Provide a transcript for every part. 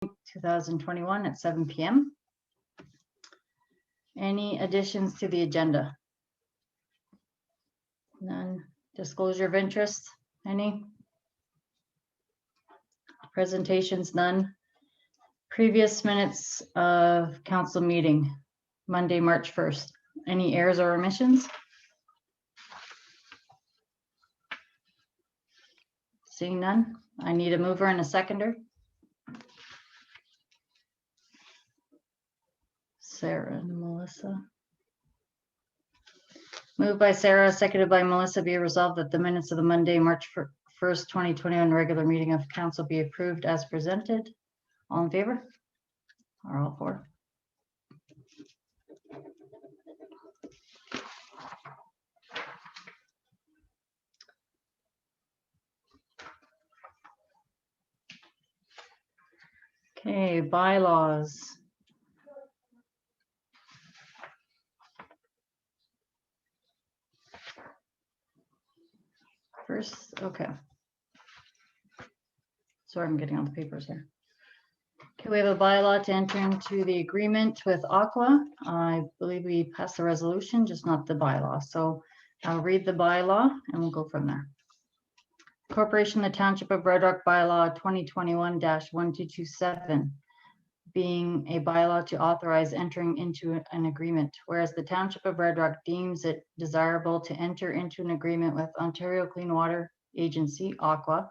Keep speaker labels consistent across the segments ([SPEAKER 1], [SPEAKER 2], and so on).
[SPEAKER 1] 2021 at 7 p.m. Any additions to the agenda? None. Disclosure of interest? Any? Presentations? None. Previous minutes of council meeting, Monday, March 1st. Any errors or omissions? Seeing none, I need a mover and a seconder. Sarah and Melissa. Moved by Sarah, seconded by Melissa, be resolved that the minutes of the Monday, March 1st, 2021 regular meeting of council be approved as presented. All in favor? Or all for? Okay, bylaws. First, okay. Sorry, I'm getting all the papers here. Okay, we have a bylaw to enter into the agreement with Aqua. I believe we passed the resolution, just not the bylaw. So I'll read the bylaw and we'll go from there. Corporation, the Township of Red Rock Bylaw 2021-1227, being a bylaw to authorize entering into an agreement, whereas the Township of Red Rock deems it desirable to enter into an agreement with Ontario Clean Water Agency, Aqua,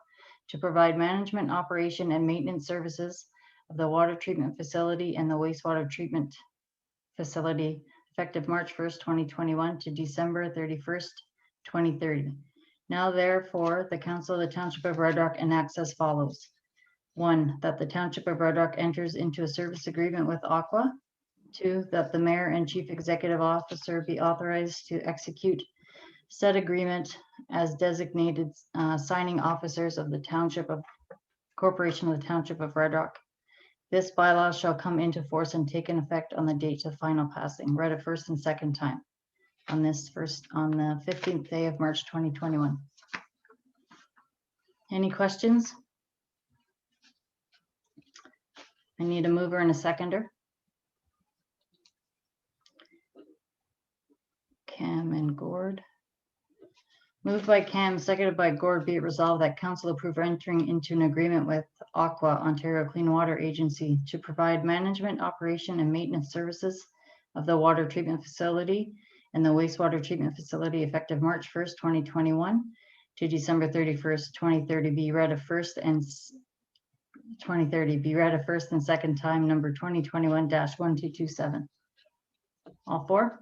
[SPEAKER 1] to provide management, operation, and maintenance services of the water treatment facility and the wastewater treatment facility effective March 1st, 2021 to December 31st, 2030. Now therefore, the Council of the Township of Red Rock enacts as follows. 1, that the Township of Red Rock enters into a service agreement with Aqua. 2, that the Mayor and Chief Executive Officer be authorized to execute said agreement as designated signing officers of the Township of Corporation of the Township of Red Rock. This bylaw shall come into force and take an effect on the date of final passing, read a first and second time on the 15th day of March 2021. Any questions? I need a mover and a seconder. Cam and Gord. Moved by Cam, seconded by Gord, be it resolved that council approve entering into an agreement with Aqua, Ontario Clean Water Agency, to provide management, operation, and maintenance services of the water treatment facility and the wastewater treatment facility effective March 1st, 2021 to December 31st, 2030, be read a first and 2030, be read a first and second time, number 2021-1227. All for?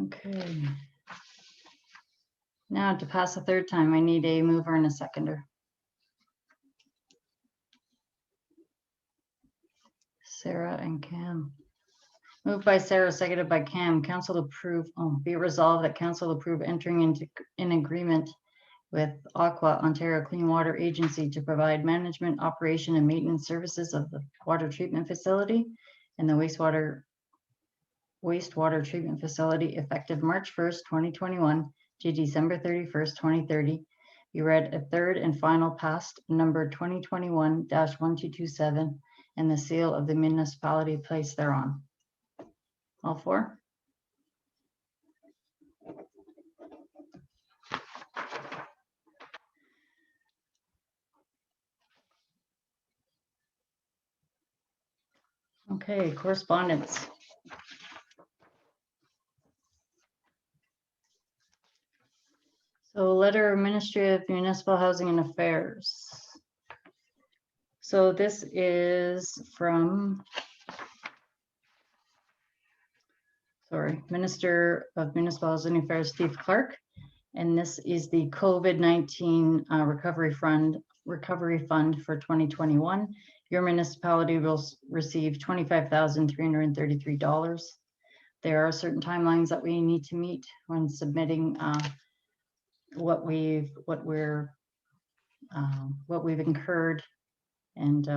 [SPEAKER 1] Okay. Now to pass a third time, I need a mover and a seconder. Sarah and Cam. Moved by Sarah, seconded by Cam. Council approve, be resolved that council approve entering into an agreement with Aqua, Ontario Clean Water Agency to provide management, operation, and maintenance services of the water treatment facility and the wastewater treatment facility effective March 1st, 2021 to December 31st, 2030. Be read a third and final passed, number 2021-1227, and the seal of the municipality placed thereon. All for? Okay, correspondence. So letter of Ministry of Municipal Housing and Affairs. So this is from, Minister of Municipal Housing Affairs, Steve Clark. And this is the COVID-19 recovery fund for 2021. Your municipality will receive $25,333. There are certain timelines that we need to meet when submitting what we've incurred and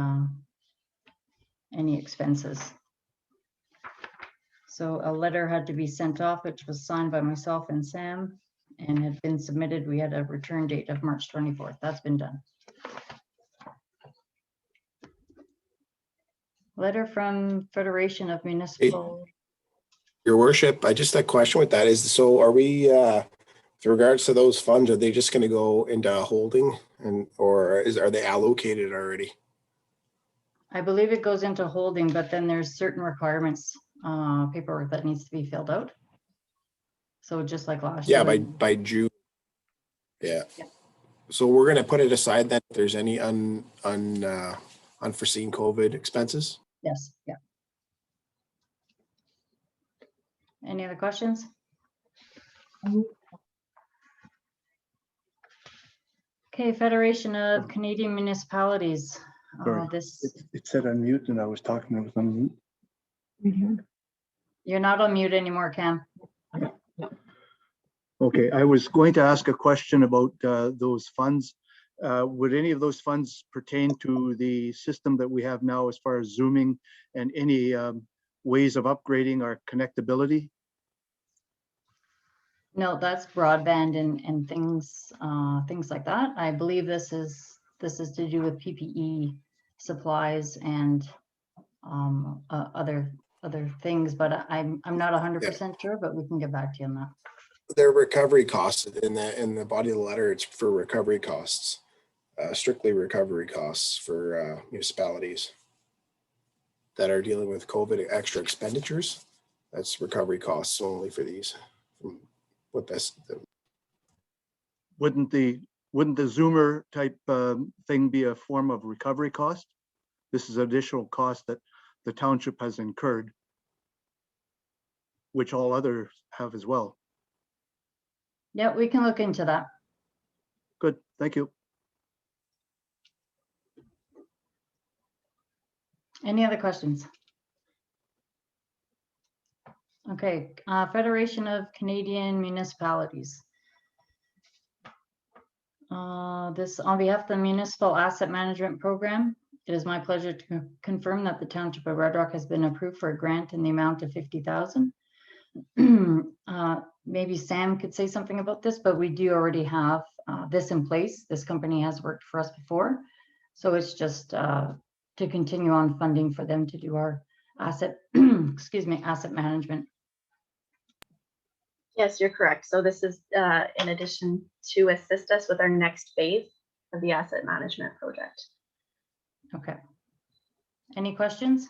[SPEAKER 1] any expenses. So a letter had to be sent off, which was signed by myself and Sam, and had been submitted. We had a return date of March 24th. That's been done. Letter from Federation of Municipal.
[SPEAKER 2] Your worship, I just had a question with that is, so are we, with regards to those funds, are they just going to go into holding or are they allocated already?
[SPEAKER 1] I believe it goes into holding, but then there's certain requirements, paperwork that needs to be filled out. So just like last year.
[SPEAKER 2] Yeah, by June. Yeah.
[SPEAKER 1] Yeah.
[SPEAKER 2] So we're going to put it aside that if there's any unforeseen COVID expenses.
[SPEAKER 1] Yes, yeah. Any other questions? Okay, Federation of Canadian Municipalities.
[SPEAKER 3] Sorry. It said unmute and I was talking, I was on mute.
[SPEAKER 1] You're not on mute anymore, Cam.
[SPEAKER 3] Okay, I was going to ask a question about those funds. Would any of those funds pertain to the system that we have now as far as Zooming and any ways of upgrading our connectability?
[SPEAKER 1] No, that's broadband and things like that. I believe this is to do with PPE supplies and other things, but I'm not 100% sure, but we can get back to you on that.
[SPEAKER 2] Their recovery costs in the body of the letter, it's for recovery costs, strictly recovery costs for municipalities that are dealing with COVID extra expenditures. That's recovery costs only for these. What this
[SPEAKER 3] Wouldn't the Zoomer type thing be a form of recovery cost? This is additional cost that the township has incurred, which all others have as well.
[SPEAKER 1] Yeah, we can look into that.
[SPEAKER 3] Good, thank you.
[SPEAKER 1] Any other questions? Okay, Federation of Canadian Municipalities. This on behalf of the Municipal Asset Management Program, it is my pleasure to confirm that the Township of Red Rock has been approved for a grant in the amount of $50,000. Maybe Sam could say something about this, but we do already have this in place. This company has worked for us before. So it's just to continue on funding for them to do our asset, asset management.
[SPEAKER 4] Yes, you're correct. So this is in addition to assist us with our next phase of the asset management project.
[SPEAKER 1] Okay. Any questions?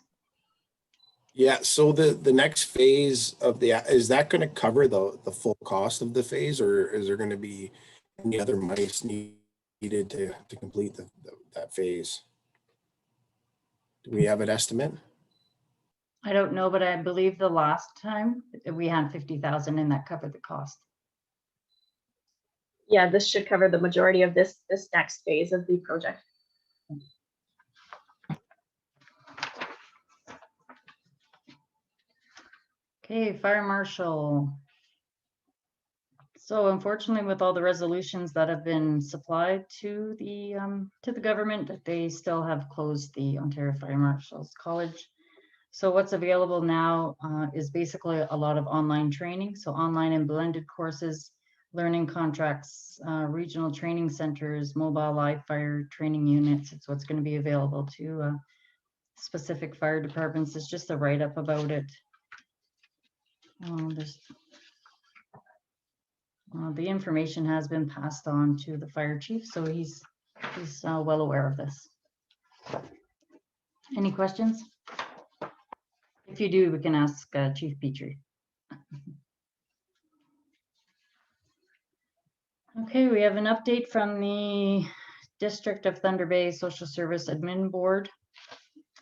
[SPEAKER 2] Yeah, so the next phase of is that going to cover the full cost of the phase, or is there going to be any other monies needed to complete that phase? Do we have an estimate?
[SPEAKER 1] I don't know, but I believe the last time we had 50,000 and that covered the cost.
[SPEAKER 4] Yeah, this should cover the majority of this next phase of the project.
[SPEAKER 1] Okay, Fire Marshal. So unfortunately, with all the resolutions that have been supplied to the government, they still have closed the Ontario Fire Marshals College. So what's available now is basically a lot of online training. So online and blended courses, learning contracts, regional training centers, mobile live fire training units. It's what's going to be available to specific fire departments. It's just a write-up about it. The information has been passed on to the fire chief, so he's well aware of this. Any questions? If you do, we can ask Chief Petrie. Okay, we have an update from the District of Thunder Bay Social Service Admin Board.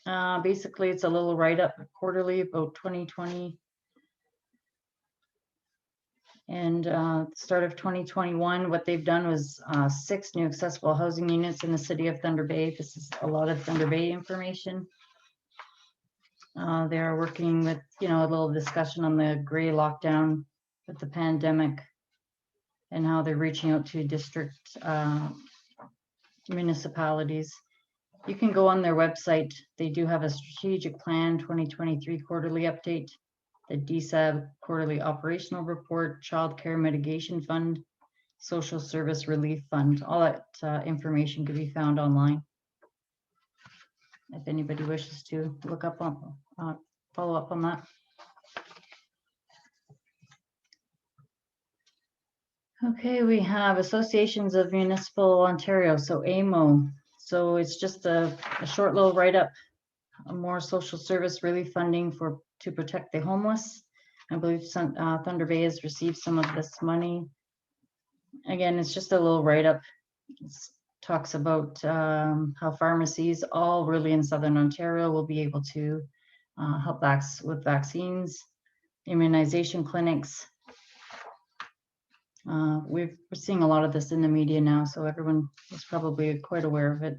[SPEAKER 1] Basically, it's a little write-up quarterly about 2020 and start of 2021. What they've done was 6 new accessible housing units in the city of Thunder Bay. This is a lot of Thunder Bay information. They are working with, a little discussion on the gray lockdown with the pandemic and how they're reaching out to district municipalities. You can go on their website. They do have a strategic plan 2023 quarterly update. the DSAB quarterly operational report, child care mitigation fund, social service relief fund. All that information could be found online. If anybody wishes to look up on, follow up on that. Okay, we have Associations of Municipal Ontario, so AMO. So it's just a short little write-up, a more social service relief funding to protect the homeless. I believe Thunder Bay has received some of this money. Again, it's just a little write-up. It talks about how pharmacies all really in Southern Ontario will be able to help with vaccines, immunization clinics. We're seeing a lot of this in the media now, so everyone is probably quite aware of it.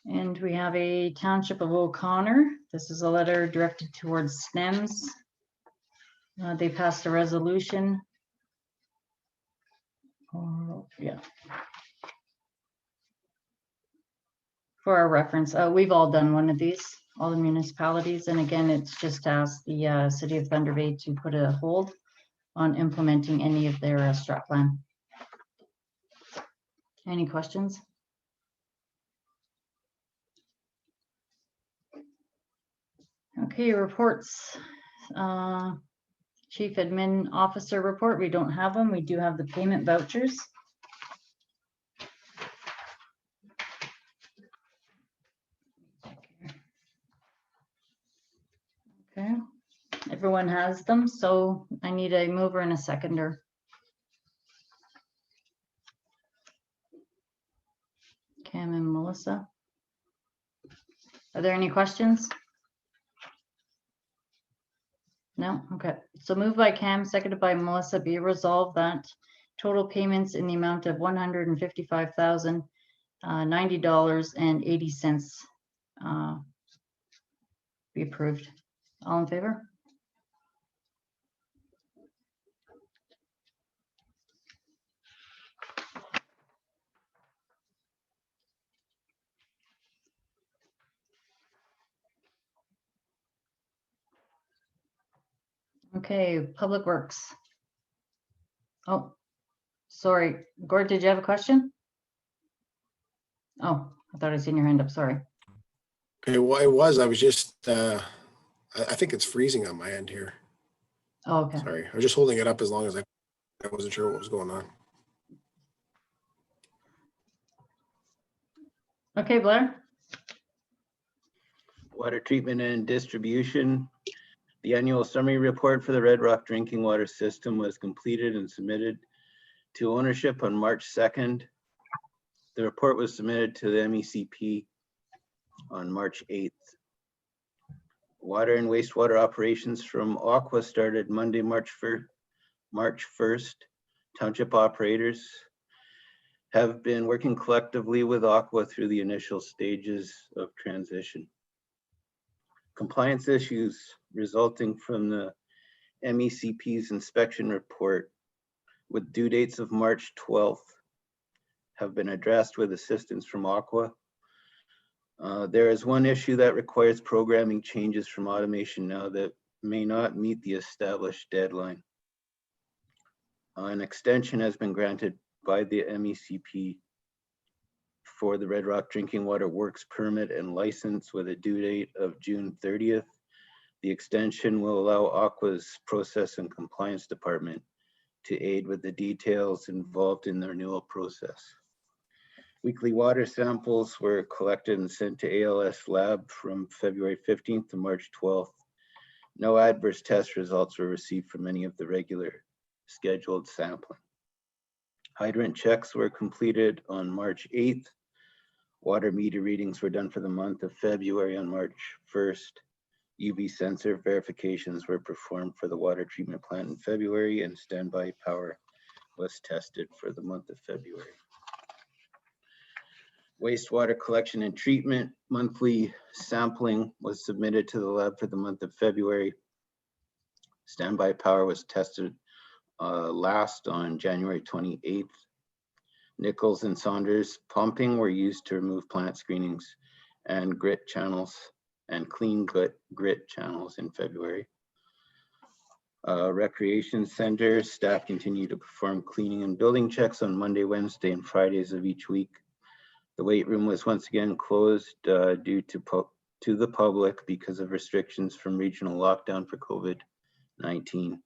[SPEAKER 1] And we have a Township of O'Connor. This is a letter directed towards SNEMS. They passed a resolution. Yeah. For our reference, we've all done one of these, all the municipalities. And again, it's just asked the City of Thunder Bay to put a hold on implementing any of their strat plan. Any questions? Okay, reports. Chief Admin Officer report. We don't have them. We do have the payment vouchers. Okay, everyone has them, so I need a mover and a seconder. Cam and Melissa. Are there any questions? No? Okay. So moved by Cam, seconded by Melissa, be resolved that total payments in the amount of $155,090.80 be approved. All in favor? Okay, Public Works. Oh, sorry. Gord, did you have a question? Oh, I thought I seen your hand up. Sorry.
[SPEAKER 2] Okay, well, it was, I was just, I think it's freezing on my end here.
[SPEAKER 1] Oh, okay.
[SPEAKER 2] Sorry, I was just holding it up as long as I wasn't sure what was going on.
[SPEAKER 1] Okay, Blair.
[SPEAKER 5] Water treatment and distribution. The annual summary report for the Red Rock drinking water system was completed and submitted to ownership on March 2nd. The report was submitted to the MECP on March 8th. Water and wastewater operations from Aqua started Monday, March 1st. Township operators have been working collectively with Aqua through the initial stages of transition. Compliance issues resulting from the MECP's inspection report with due dates of March 12th have been addressed with assistance from Aqua. There is one issue that requires programming changes from automation now that may not meet the established deadline. An extension has been granted by the MECP for the Red Rock Drinking Water Works permit and license with a due date of June 30th. The extension will allow Aqua's process and compliance department to aid with the details involved in the renewal process. Weekly water samples were collected and sent to ALS lab from February 15th to March 12th. No adverse test results were received from any of the regular scheduled sampling. Hydrant checks were completed on March 8th. Water meter readings were done for the month of February on March 1st. UV sensor verifications were performed for the water treatment plant in February, and standby power was tested for the month of February. Wastewater collection and treatment monthly sampling was submitted to the lab for the month of February. Standby power was tested last on January 28th. Nichols and Saunders pumping were used to remove plant screenings and grit channels and clean grit channels in February. Recreation Center staff continue to perform cleaning and building checks on Monday, Wednesday, and Fridays of each week. The weight room was once again closed due to the public because of restrictions from regional lockdown for COVID-19.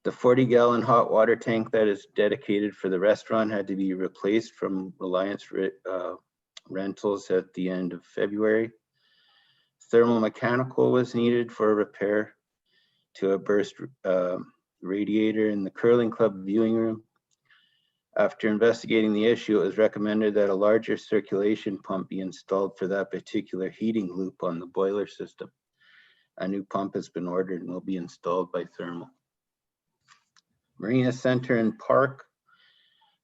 [SPEAKER 5] The 40-gallon hot water tank that is dedicated for the restaurant had to be replaced from Reliance Rentals at the end of February. Thermal mechanical was needed for a repair to a burst radiator in the curling club viewing room. After investigating the issue, it was recommended that a larger circulation pump be installed for that particular heating loop on the boiler system. A new pump has been ordered and will be installed by Thermal. Marina Center and Park,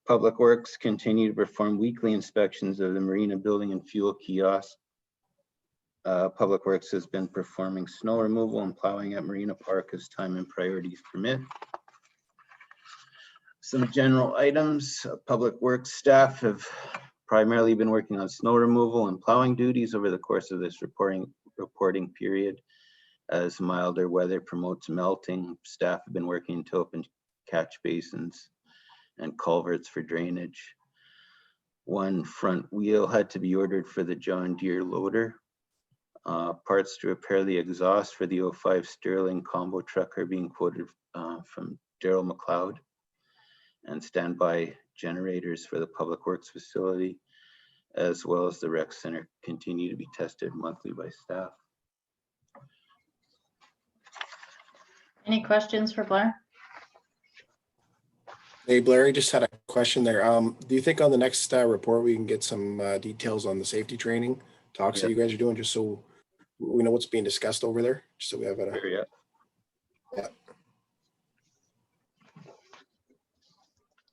[SPEAKER 5] Public Works continue to perform weekly inspections of the marina building and fuel kiosk. Public Works has been performing snow removal and plowing at Marina Park as time and priorities permit. Some general items. Public Works staff have primarily been working on snow removal and plowing duties over the course of this reporting period. As milder weather promotes melting, staff have been working to open catch basins and culverts for drainage. One front wheel had to be ordered for the John Deere loader. Parts to repair the exhaust for the 05 Sterling combo truck are being quoted from Daryl McLeod. And standby generators for the Public Works facility, as well as the rec center, continue to be tested monthly by staff.
[SPEAKER 1] Any questions for Blair?
[SPEAKER 2] Hey, Blair, I just had a question there. Do you think on the next report we can get some details on the safety training talks that you guys are doing, just so we know what's being discussed over there, just so we have it.
[SPEAKER 5] Yeah.
[SPEAKER 2] Yeah.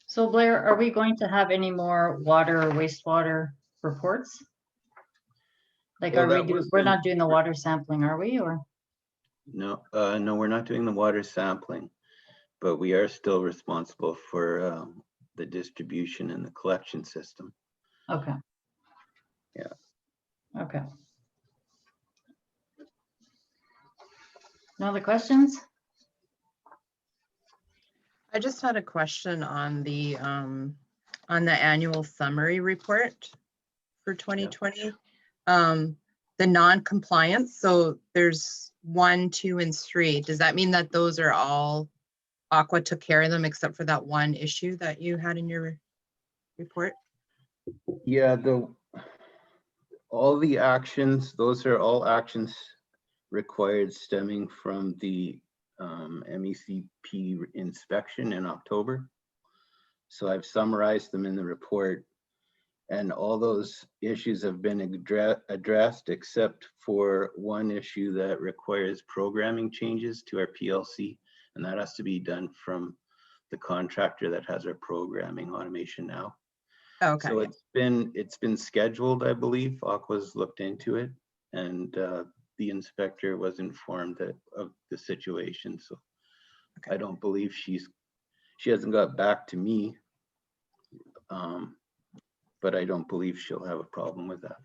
[SPEAKER 1] So Blair, are we going to have any more water or wastewater reports? Like,
[SPEAKER 5] Well,
[SPEAKER 1] we're not doing the water sampling, are we, or?
[SPEAKER 5] No, no, we're not doing the water sampling, but we are still responsible for the distribution and the collection system.
[SPEAKER 1] Okay.
[SPEAKER 5] Yeah.
[SPEAKER 1] Okay. No other questions?
[SPEAKER 6] I just had a question on the annual summary report for 2020. The non-compliance, so there's 1, 2, and 3. Does that mean that those are all Aqua took care of them except for that one issue that you had in your report?
[SPEAKER 5] Yeah, all the actions, those are all actions required stemming from the MECP inspection in October. So I've summarized them in the report, and all those issues have been addressed except for one issue that requires programming changes to our PLC, and that has to be done from the contractor that has our programming automation now.
[SPEAKER 6] Okay.
[SPEAKER 5] So it's been scheduled, I believe. Aqua's looked into it, and the inspector was informed of the situation. So
[SPEAKER 6] okay.
[SPEAKER 5] I don't believe she hasn't got back to me, but I don't believe she'll have a problem with that,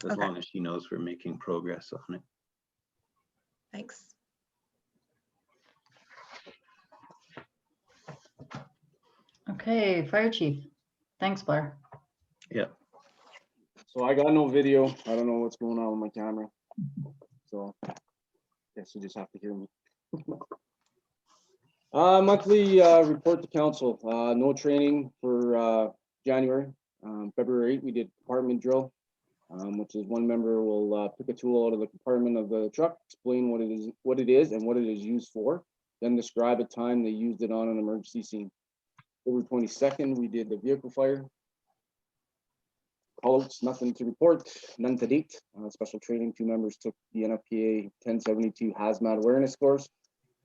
[SPEAKER 5] as long as she knows we're making progress on it.
[SPEAKER 6] Thanks.
[SPEAKER 1] Okay, Fire Chief. Thanks, Blair.
[SPEAKER 5] Yeah.
[SPEAKER 7] So I got no video. I don't know what's going on with my camera. So guess you just have to hear me. Monthly report to council. No training for January. February 8th, we did compartment drill, which is one member will pick a tool out of the compartment of the truck, explain what it is and what it is used for, then describe a time they used it on an emergency scene. February 22nd, we did the vehicle fire. Call-outs, nothing to report, none to date. Special training, 2 members took the NFPA 1072 hazmat awareness course,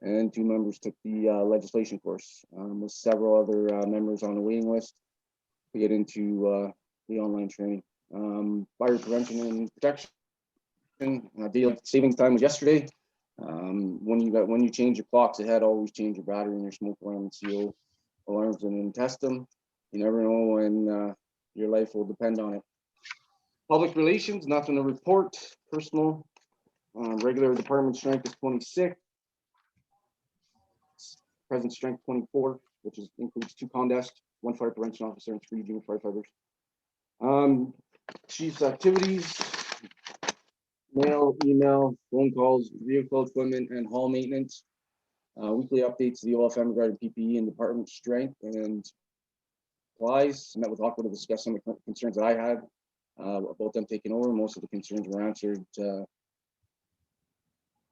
[SPEAKER 7] and 2 members took the legislation course. With several other members on the waiting list to get into the online training. Fire prevention and protection. Daylight savings time was yesterday. When you change your clocks ahead, always change your battery and your smoke alarm and CO alarms and then test them. You never know when your life will depend on it. Public relations, nothing to report. Personal, regular department strength is 26. Present strength 24, which includes 2 comm desks, 1 fire prevention officer, and 3 junior firefighters. Chief's activities, mail, email, phone calls, vehicle equipment, and hall maintenance. Weekly updates to the OFM regarding PPE and department strength and supplies. Met with Aqua to discuss some of the concerns that I had about them taking over. Most of the concerns were answered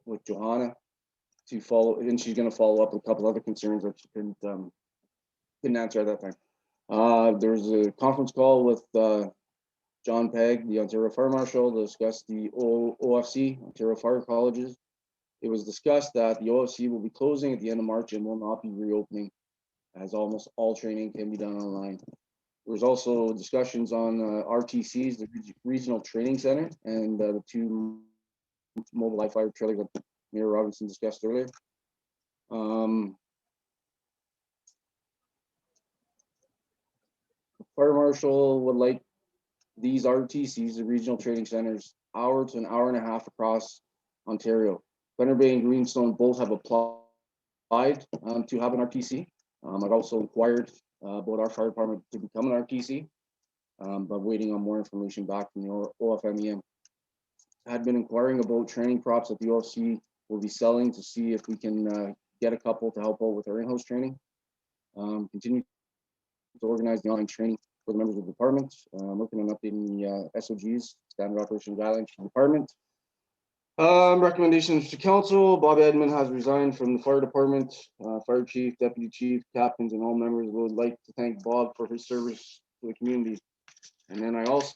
[SPEAKER 7] with Johanna to follow, and she's going to follow up with a couple other concerns that she couldn't answer at that time. There was a conference call with John Pegg, the Ontario Fire Marshal, to discuss the OFC, Ontario Fire Colleges. It was discussed that the OFC will be closing at the end of March and will not be reopening, as almost all training can be done online. There was also discussions on RTCs, the Regional Training Center, and the 2 mobile live fire trailers that Mayor Robinson discussed earlier. The Fire Marshal would like these RTCs, the Regional Training Centers, hour to an hour and a half across Ontario. Thunder Bay and Greenstone both have applied to have an RTC. I've also inquired about our fire department to become an RTC, but waiting on more information back from the OFMEM. I had been inquiring about training props that the OFC will be selling to see if we can get a couple to help out with our in-house training. Continue to organize the online training for the members of the department. Working on updating the SOGs, Standard Operations Guidelines for the department. Recommendations to council. Bob Edmond has resigned from the fire department. Fire chief, deputy chief, captains, and all members would like to thank Bob for his service to the community. And then I also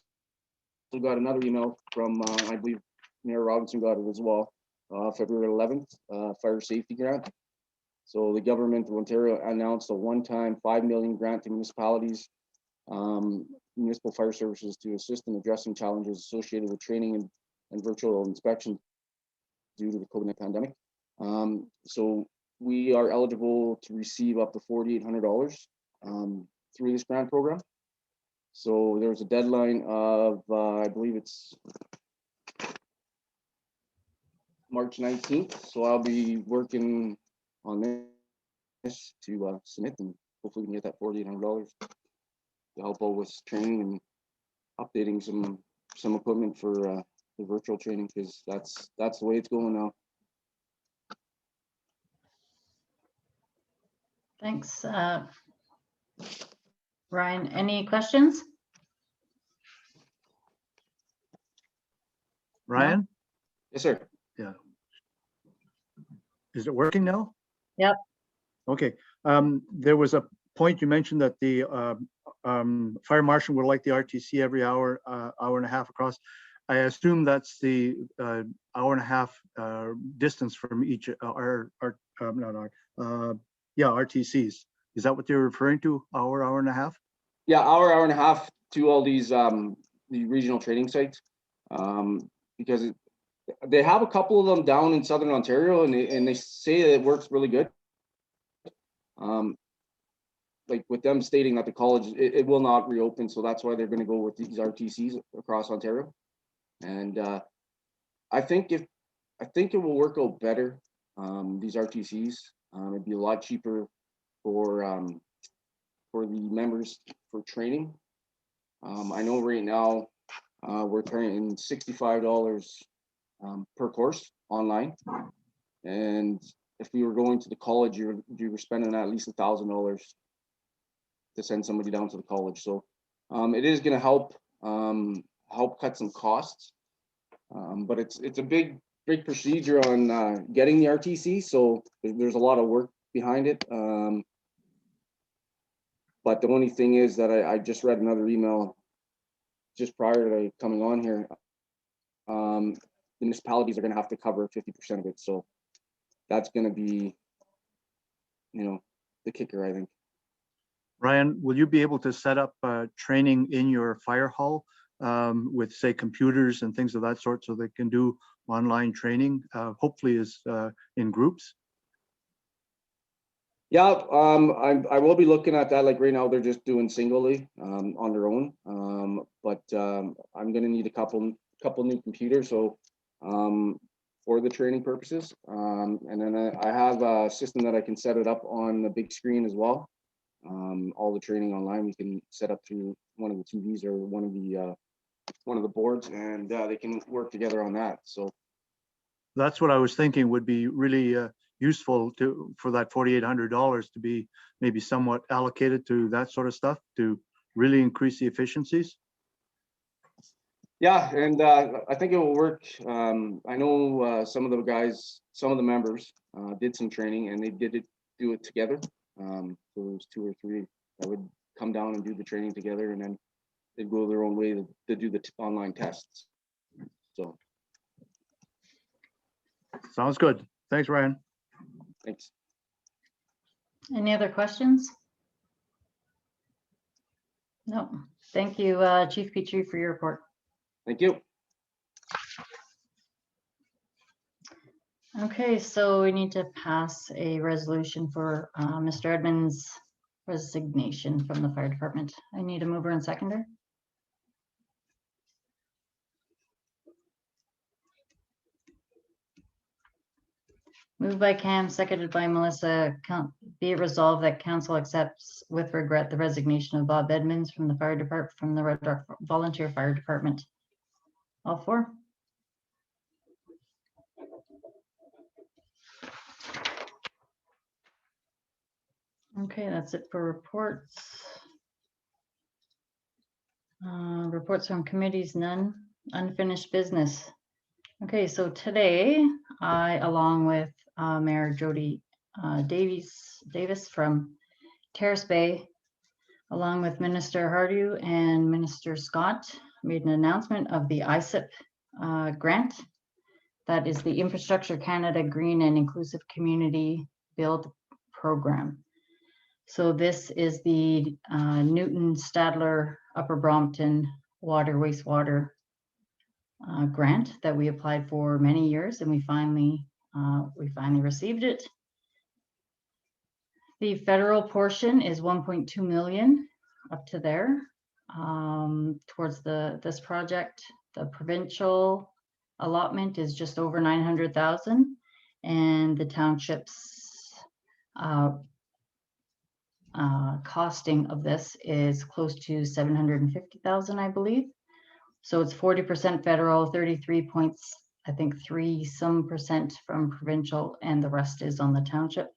[SPEAKER 7] got another email from, I believe Mayor Robinson got it as well, February 11th, fire safety grant. So the government of Ontario announced a one-time $5 million grant to municipalities, municipal fire services to assist in addressing challenges associated with training and virtual inspection due to the COVID-19 pandemic. So we are eligible to receive up to $4,800 through this grant program. So there's a deadline of, I believe it's March 19th. So I'll be working on this to submit, and hopefully we can get that $4,800 to help out with training and updating some equipment for the virtual training, because that's the way it's going now.
[SPEAKER 1] Thanks. Ryan, any questions?
[SPEAKER 3] Ryan,
[SPEAKER 7] Yes, sir.
[SPEAKER 3] is it working now?
[SPEAKER 1] Yep.
[SPEAKER 3] Okay. There was a point you mentioned that the fire marshal would like the RTC every hour, hour and a half across. I assume that's the hour and a half distance from each RTCs. Is that what they're referring to? Hour and a half?
[SPEAKER 7] Yeah, hour and a half to all these the regional training sites, because they have a couple of them down in Southern Ontario, and they say that it works really good. Like with them stating that the college it will not reopen, so that's why they're going to go with these RTCs across Ontario. And I think it will work out better. These RTCs, it'd be a lot cheaper for the members for training. I know right now we're paying $65 per course online, and if we were going to the college, you were spending at least $1,000 to send somebody down to the college. So it is going to help cut some costs, but it's a big procedure on getting the RTC, so there's a lot of work behind it. But the only thing is that I just read another email just prior to coming on here. The municipalities are going to have to cover 50% of it, so that's going to be, the kicker, I think.
[SPEAKER 3] Ryan, will you be able to set up training in your fire hall with, say, computers and things of that sort, so they can do online training, hopefully is in groups?
[SPEAKER 7] Yeah, I will be looking at that. Like right now, they're just doing singly on their own. But I'm gonna need a couple new computers, so for the training purposes. And then I have a system that I can set it up on the big screen as well. All the training online we can set up through one of the TVs or one of the boards, and they can work together on that. So
[SPEAKER 3] That's what I was thinking would be really useful for that $4,800 to be maybe somewhat allocated to that sort of stuff to really increase the efficiencies.
[SPEAKER 7] yeah, and I think it will work. I know some of the guys, some of the members did some training, and they do it together. So there was 2 or 3 that would come down and do the training together, and then they'd go their own way to do the online tests. So
[SPEAKER 3] Sounds good. Thanks, Ryan.
[SPEAKER 7] thanks.
[SPEAKER 1] Any other questions? No. Thank you, Chief Petrie, for your report.
[SPEAKER 7] Thank you.
[SPEAKER 1] Okay, so we need to pass a resolution for Mr. Edmonds' resignation from the fire department. I need a mover and seconder. Moved by Cam, seconded by Melissa. Be it resolved that council accepts with regret the resignation of Bob Edmonds from the fire department, from the Red Rock Volunteer Fire Department. All 4. Okay, that's it for reports. Reports from committees, none. Unfinished business. Okay, so today I, along with Mayor Jody Davis from Terrace Bay, along with Minister Hardew and Minister Scott, made an announcement of the ISIP grant. That is the Infrastructure Canada Green and Inclusive Community Build Program. So this is the Newton Stadler Upper Brompton wastewater grant that we applied for many years, and we finally received it. The federal portion is 1.2 million up to there towards this project. The provincial allotment is just over 900,000, and the township's costing of this is close to 750,000, I believe. So it's 40% federal, 33 points, I think 3% from provincial, and the rest is on the township.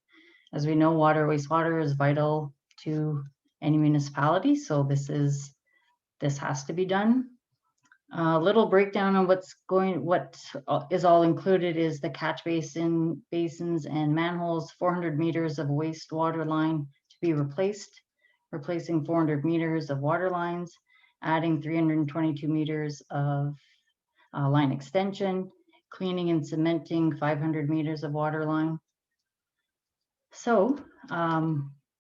[SPEAKER 1] As we know, wastewater is vital to any municipality, so this has to be done. A little breakdown on what is all included is the catch basins and manholes, 400 meters of wastewater line to be replaced, replacing 400 meters of water lines, adding 322 meters of line extension, cleaning and cementing 500 meters of water line. So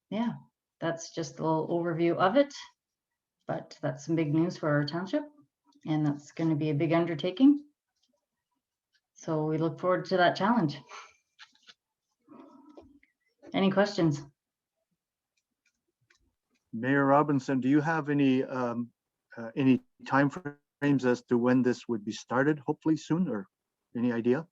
[SPEAKER 1] yeah, that's just a little overview of it, but that's some big news for our township, and that's going to be a big undertaking. So we look forward to that challenge. Any questions?
[SPEAKER 3] Mayor Robinson, do you have any time frames as to when this would be started? Hopefully soon, or any idea?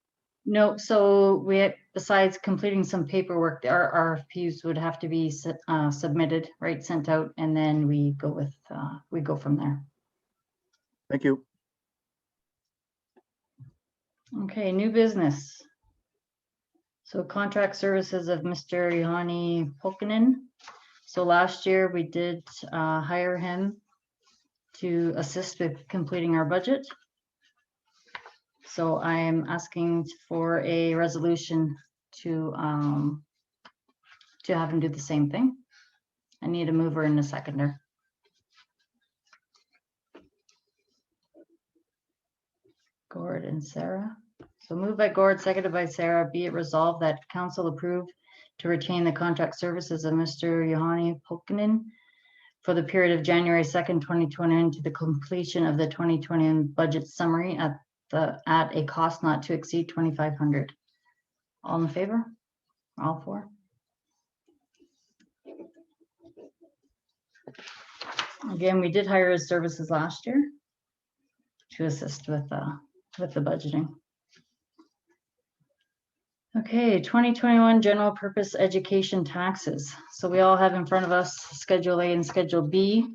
[SPEAKER 1] No, so besides completing some paperwork, our RFPs would have to be submitted, right, sent out, and then we go from there.
[SPEAKER 3] Thank you.
[SPEAKER 1] Okay, new business. So contract services of Mr. Juhani Pulkkinen. So last year we did hire him to assist with completing our budget. So I am asking for a resolution to have him do the same thing. I need a mover and a seconder. Gord and Sarah. So moved by Gord, seconded by Sarah. Be it resolved that council approve to retain the contract services of Mr. Juhani Pulkkinen for the period of January 2nd, 2021 to the completion of the 2020 budget summary at a cost not to exceed $2,500. All in favor? All 4? Again, we did hire his services last year to assist with the budgeting. Okay, 2021 general purpose education taxes. So we all have in front of us Schedule A and Schedule B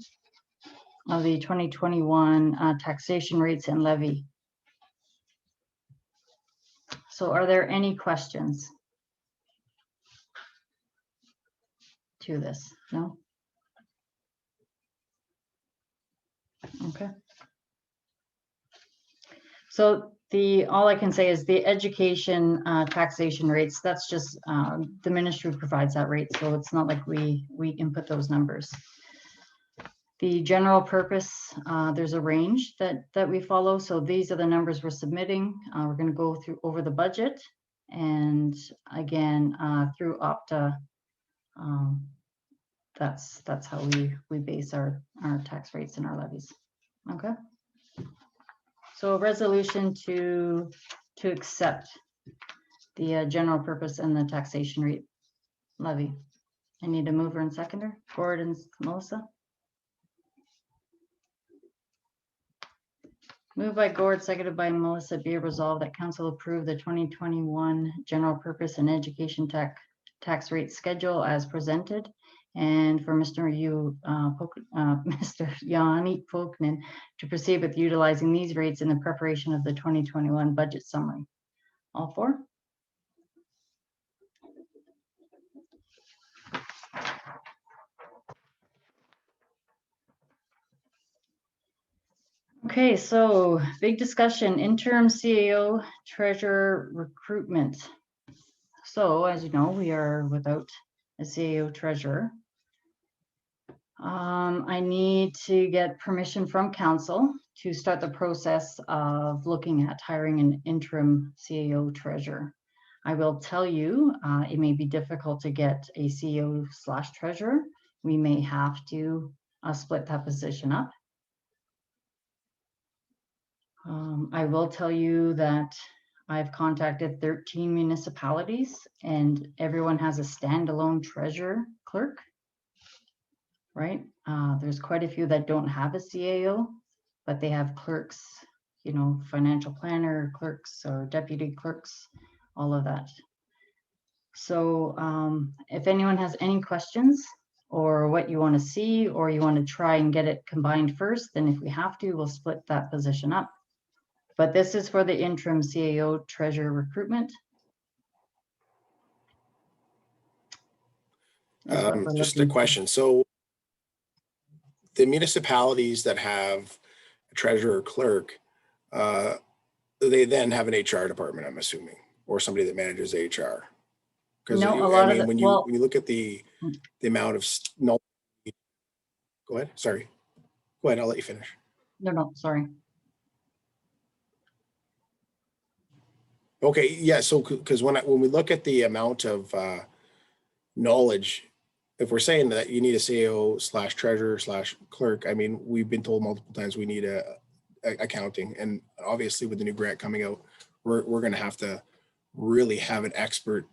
[SPEAKER 1] of the 2021 taxation rates and levy. So are there any questions to this? No? Okay. So all I can say is the education taxation rates, that's just the ministry provides that rate. So it's not like we input those numbers. The general purpose, there's a range that we follow. So these are the numbers we're submitting. We're going to go through over the budget, and again through Opta. That's how we base our tax rates and our levies. Okay. So a resolution to accept the general purpose and the taxation rate levy. I need a mover and seconder. Gord and Melissa. Moved by Gord, seconded by Melissa. Be it resolved that council approve the 2021 general purpose and education tax rate schedule as presented. And for Mr. Yanni Poknin to proceed with utilizing these rates in the preparation of the 2021 budget summary. All four? Okay, so big discussion, interim CAO treasurer recruitment. So as you know, we are without a CAO treasurer. I need to get permission from council to start the process of looking at hiring an interim CAO treasurer. I will tell you, it may be difficult to get a CEO/treasurer. We may have to split that position up. I will tell you that I've contacted 13 municipalities and everyone has a standalone treasurer clerk. Right? There's quite a few that don't have a CAO, but they have clerks, you know, financial planner clerks or deputy clerks, all of that. So if anyone has any questions or what you want to see, or you want to try and get it combined first, then if we have to, we'll split that position up. But this is for the interim CAO treasurer recruitment.
[SPEAKER 2] Just a question. So the municipalities that have a treasurer or clerk, they then have an HR department, I'm assuming, or somebody that manages HR. Because
[SPEAKER 1] no, a lot of
[SPEAKER 2] when you look at the amount of no, go ahead. Sorry, go ahead. I'll let you finish.
[SPEAKER 1] No, sorry.
[SPEAKER 2] Okay, yeah. So because when we look at the amount of knowledge, if we're saying that you need a CAO/treasurer/clerk, I mean, we've been told multiple times we need a accounting, and obviously with the new grant coming out, we're going to have to really have an expert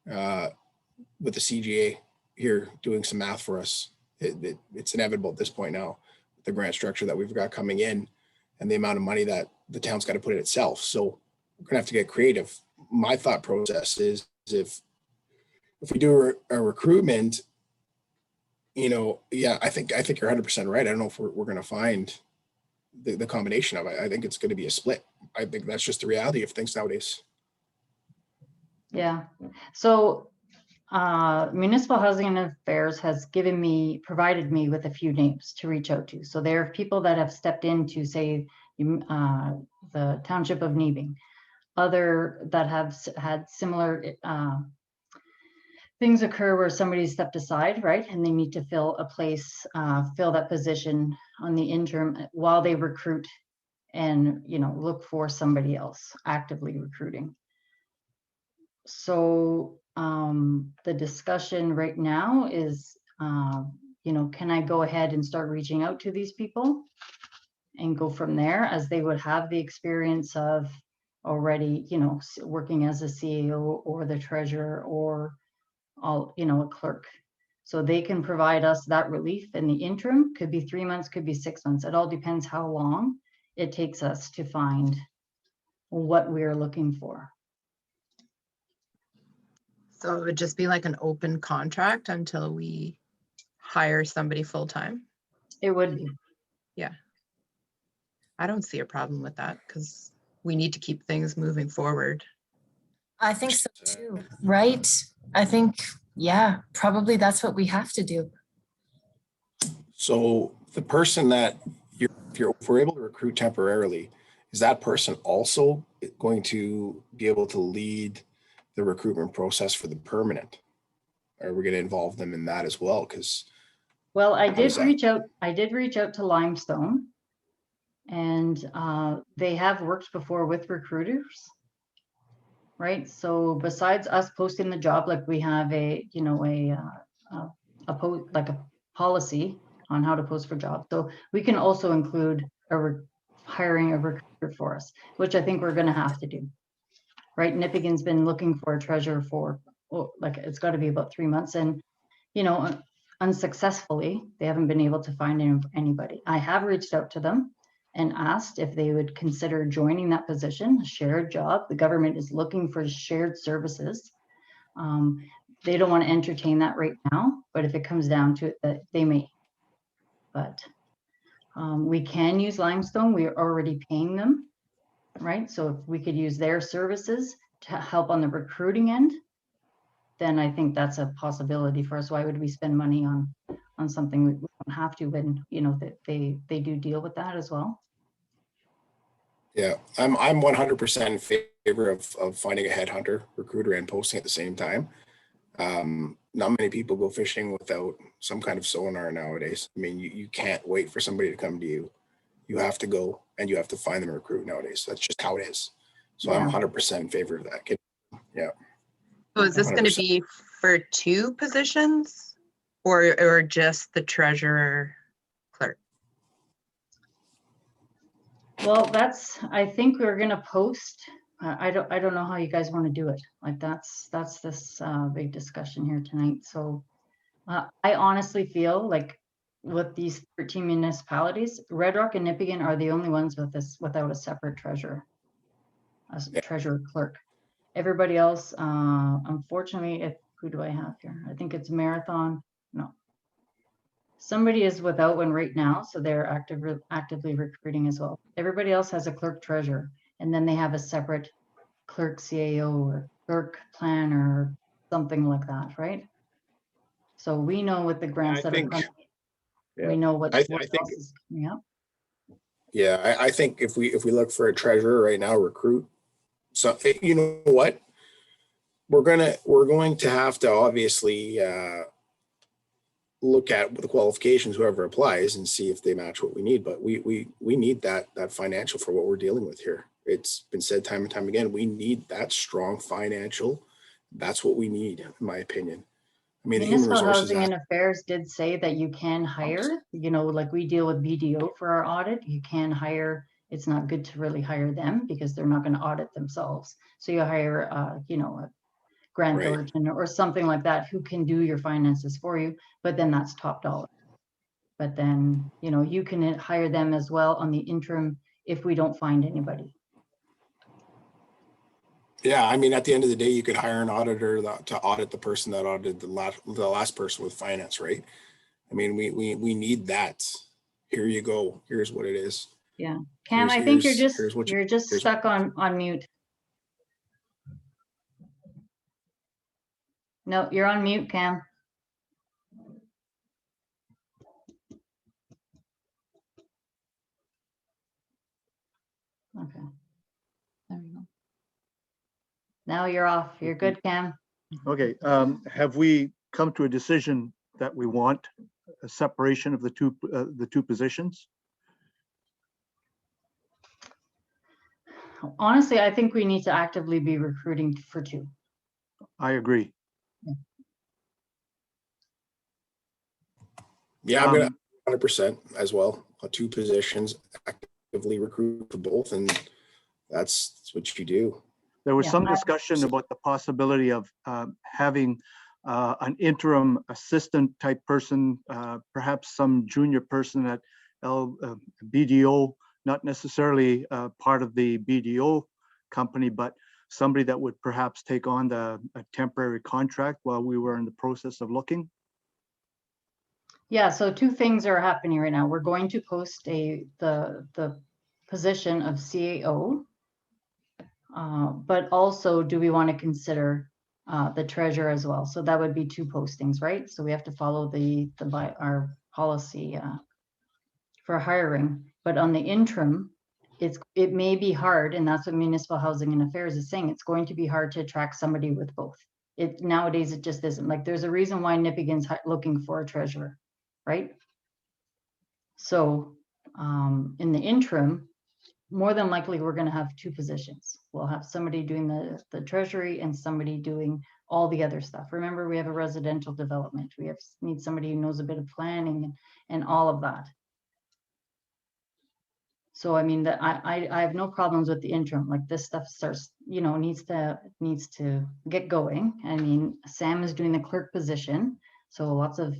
[SPEAKER 2] with the CGA here doing some math for us. It's inevitable at this point now, the grant structure that we've got coming in and the amount of money that the town's got to put in itself. So we're gonna have to get creative. My thought process is if we do a recruitment, you know, yeah, I think you're 100% right. I don't know if we're going to find the combination of it. I think it's going to be a split. I think that's just the reality of things nowadays.
[SPEAKER 1] Yeah. So Municipal Housing and Affairs has provided me with a few names to reach out to. So there are people that have stepped into, say, the Township of Nebing, other that have had similar things occur where somebody stepped aside, right? And they need to fill a place, fill that position on the interim while they recruit and, you know, look for somebody else, actively recruiting. So the discussion right now is, you know, can I go ahead and start reaching out to these people and go from there, as they would have the experience of already, you know, working as a CAO or the treasurer or all, you know, a clerk. So they can provide us that relief in the interim, could be 3 months, could be 6 months. It all depends how long it takes us to find what we're looking for.
[SPEAKER 6] So it would just be like an open contract until we hire somebody full-time?
[SPEAKER 1] It would be.
[SPEAKER 6] I don't see a problem with that because we need to keep things moving forward.
[SPEAKER 8] I think so too, right? I think, yeah, probably that's what we have to do.
[SPEAKER 2] So the person that if we're able to recruit temporarily, is that person also going to be able to lead the recruitment process for the permanent? Are we going to involve them in that as well? Because
[SPEAKER 1] Well, I
[SPEAKER 2] does
[SPEAKER 1] did
[SPEAKER 2] that-
[SPEAKER 1] reach out to Limestone, and they have worked before with recruiters, right? So besides us posting the job, like we have a policy on how to post for jobs. So we can also include hiring a recruiter for us, which I think we're going to have to do, right? Nippigan's been looking for a treasurer for, like, it's got to be about 3 months, and unsuccessfully, they haven't been able to find anybody. I have reached out to them and asked if they would consider joining that position, a shared job. The government is looking for shared services. They don't want to entertain that right now, but if it comes down to it, that they may. But we can use Limestone. We are already paying them, right? So if we could use their services to help on the recruiting end, then I think that's a possibility for us. Why would we spend money on something we don't have to when that they do deal with that as well?
[SPEAKER 2] Yeah, I'm 100% in favor of finding a headhunter, recruiter, and posting at the same time. Not many people go fishing without some kind of sonar nowadays. I mean, you can't wait for somebody to come to you. You have to go and you have to find them and recruit nowadays. That's just how it is. So
[SPEAKER 1] Yeah.
[SPEAKER 2] I'm 100% in favor of that. Yeah.
[SPEAKER 6] So is this going to
[SPEAKER 2] 100%.
[SPEAKER 6] be for 2 positions or just the treasurer clerk?
[SPEAKER 1] Well, I think we're gonna post. I don't know how you guys want to do it. Like that's this big discussion here tonight. So I honestly feel like with these 13 municipalities, Red Rock and Nippigan are the only ones without a separate treasurer, treasurer clerk. Everybody else, unfortunately, who do I have here? I think it's Marathon. No. Somebody is without one right now, so they're actively recruiting as well. Everybody else has a clerk treasurer, and then they have a separate clerk CAO or clerk planner or something like that, right? So we know what the grants
[SPEAKER 2] I
[SPEAKER 1] that
[SPEAKER 2] think-
[SPEAKER 1] are coming.
[SPEAKER 2] Yeah.
[SPEAKER 1] We know what
[SPEAKER 2] I
[SPEAKER 1] what
[SPEAKER 2] think-
[SPEAKER 1] else is coming up.
[SPEAKER 2] Yeah, I think if we look for a treasurer right now, recruit. So you know what? We're going to have to obviously look at the qualifications, whoever applies, and see if they match what we need. But we need that financial for what we're dealing with here. It's been said time and time again. We need that strong financial. That's what we need, in my opinion. I mean, the human
[SPEAKER 1] Municipal
[SPEAKER 2] resources.
[SPEAKER 1] Housing and Affairs did say that you can hire, like we deal with BDO for our audit, you can hire. It's not good to really hire them because they're not going to audit themselves. So you hire, a grant
[SPEAKER 2] Right.
[SPEAKER 1] origin or something like that who can do your finances for you, but then that's top dollar. But then, you can hire them as well on the interim if we don't find anybody.
[SPEAKER 2] Yeah, I mean, at the end of the day, you could hire an auditor to audit the person that audited the last person with finance, right? I mean, we need that. Here you go. Here's what it is.
[SPEAKER 1] Yeah. Cam, I think you're just
[SPEAKER 2] here's-
[SPEAKER 1] stuck on mute. No, you're on mute, Cam. Okay. There we go. Now you're off. You're good, Cam.
[SPEAKER 3] Okay, have we come to a decision that we want a separation of the two positions?
[SPEAKER 1] Honestly, I think we need to actively be recruiting for 2.
[SPEAKER 3] I agree.
[SPEAKER 2] Yeah, I'm gonna 100% as well. 2 positions, actively recruit for both, and that's what you do.
[SPEAKER 3] There was
[SPEAKER 1] Yeah,
[SPEAKER 3] some discussion about the possibility of having an interim assistant type person, perhaps some junior person at BDO, not necessarily part of the BDO company, but somebody that would perhaps take on a temporary contract while we were in the process of looking?
[SPEAKER 1] Yeah, so two things are happening right now. We're going to post the position of CAO. But also, do we want to consider the treasurer as well? So that would be two postings, right? So we have to follow our policy for hiring. But on the interim, it may be hard, and that's what Municipal Housing and Affairs is saying. It's going to be hard to attract somebody with both. Nowadays it just isn't. Like, there's a reason why Nipigon's looking for a treasurer, right? So in the interim, more than likely we're going to have two positions. We'll have somebody doing the treasury and somebody doing all the other stuff. Remember, we have a residential development. We need somebody who knows a bit of planning and all of that. So I mean, I have no problems with the interim. Like, this stuff starts, needs to get going. I mean, Sam is doing the clerk position, so lots of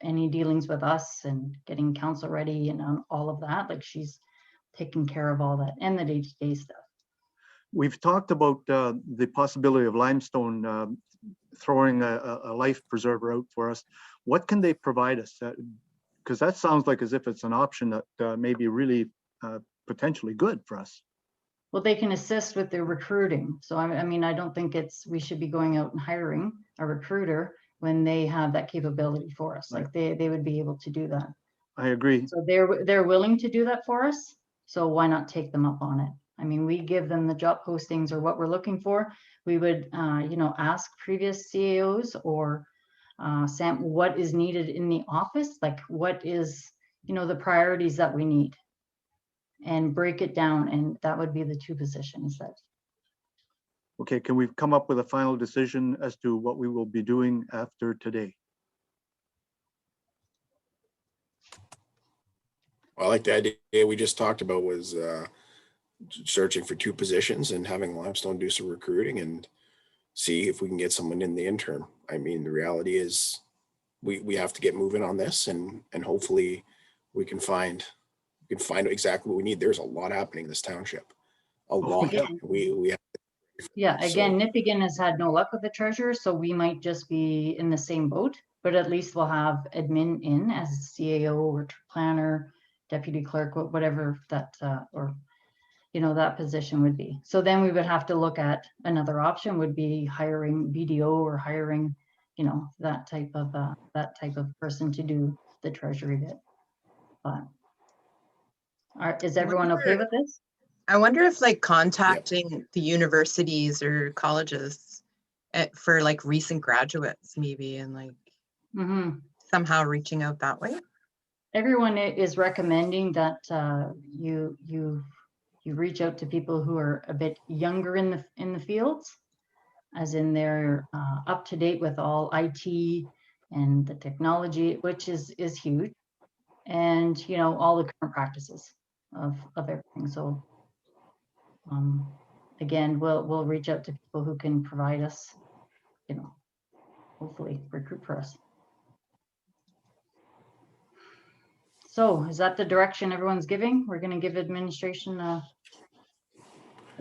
[SPEAKER 1] any dealings with us and getting council ready and all of that. Like, she's taking care of all that and the day-to-day stuff.
[SPEAKER 3] We've talked about the possibility of Limestone throwing a life preserver out for us. What can they provide us? Because that sounds like as if it's an option that may be really potentially good for us.
[SPEAKER 1] Well, they can assist with their recruiting. So I mean, I don't think we should be going out and hiring a recruiter when they have that capability for us. Like, they would be able to do that.
[SPEAKER 3] I agree.
[SPEAKER 1] So they're willing to do that for us. So why not take them up on it? I mean, we give them the job postings or what we're looking for. We would, ask previous CAOs or Sam, what is needed in the office? Like, what is, the priorities that we need, and break it down. And that would be the two positions that.
[SPEAKER 3] Okay, can we come up with a final decision as to what we will be doing after today?
[SPEAKER 2] I like the idea we just talked about was searching for two positions and having Limestone do some recruiting and see if we can get someone in the interim. I mean, the reality is we have to get moving on this, and hopefully we can find exactly what we need. There's a lot happening in this township. A lot.
[SPEAKER 1] Yeah.
[SPEAKER 2] We have.
[SPEAKER 1] Yeah, again, Nipigon has had no luck with the treasurer, so we might just be in the same boat, but at least we'll have admin in as CAO or planner, deputy clerk, whatever that, that position would be. So then we would have to look at another option would be hiring BDO or hiring, that type of person to do the treasury bit. But is everyone okay with this?
[SPEAKER 6] I wonder if contacting the universities or colleges for recent graduates maybe, and somehow reaching out that way.
[SPEAKER 1] Everyone is recommending that you reach out to people who are a bit younger in the fields, as in they're up to date with all IT and the technology, which is huge, and all the current practices of everything. So again, we'll reach out to people who can provide us, hopefully recruit for us. So is that the direction everyone's giving? We're going to give administration a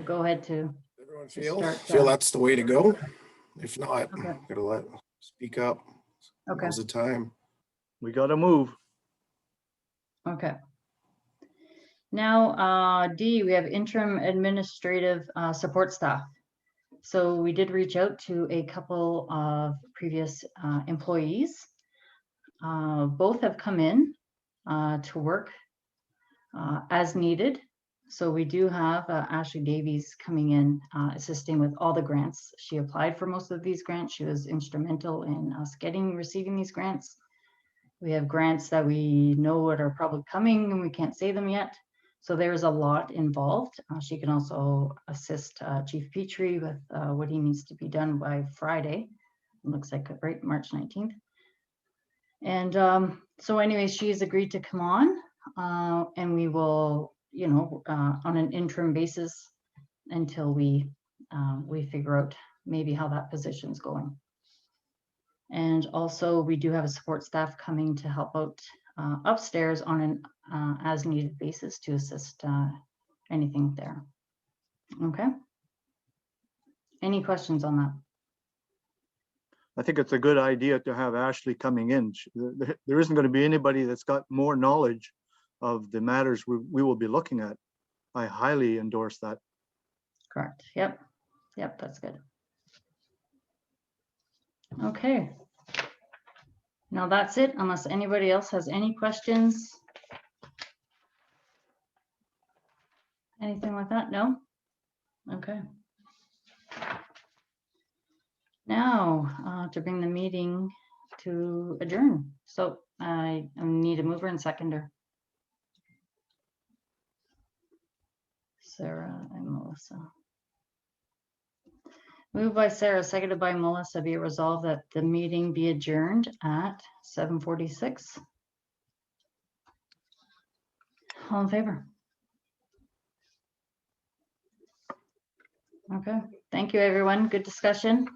[SPEAKER 1] go ahead to.
[SPEAKER 2] Everyone
[SPEAKER 1] start,
[SPEAKER 2] feel that's the way to go. If not,
[SPEAKER 1] Okay.
[SPEAKER 2] gotta speak up.
[SPEAKER 1] Okay.
[SPEAKER 2] Now's the time.
[SPEAKER 3] We got to move.
[SPEAKER 1] Okay. Now, D, we have interim administrative support staff. So we did reach out to a couple of previous employees. Both have come in to work as needed. So we do have Ashley Davies coming in, assisting with all the grants. She applied for most of these grants. She was instrumental in us receiving these grants. We have grants that we know what are probably coming and we can't say them yet. So there's a lot involved. She can also assist Chief Petrie with what he needs to be done by Friday. It looks like, right, March 19th. And so anyways, she's agreed to come on and we will, on an interim basis until we figure out maybe how that position's going. And also we do have a support staff coming to help out upstairs on an as needed basis to assist anything there. Okay. Any questions on that?
[SPEAKER 3] I think it's a good idea to have Ashley coming in. There isn't going to be anybody that's got more knowledge of the matters we will be looking at. I highly endorse that.
[SPEAKER 1] Correct. Yep. Yep, that's good. Okay. Now that's it, unless anybody else has any questions. Anything like that? No? Okay. Now, to bring the meeting to adjourn. So I need a mover and seconder. Sarah and Melissa. Moved by Sarah, seconded by Melissa, be it resolved that the meeting be adjourned at 7:46. All in favor? Okay, thank you, everyone. Good discussion.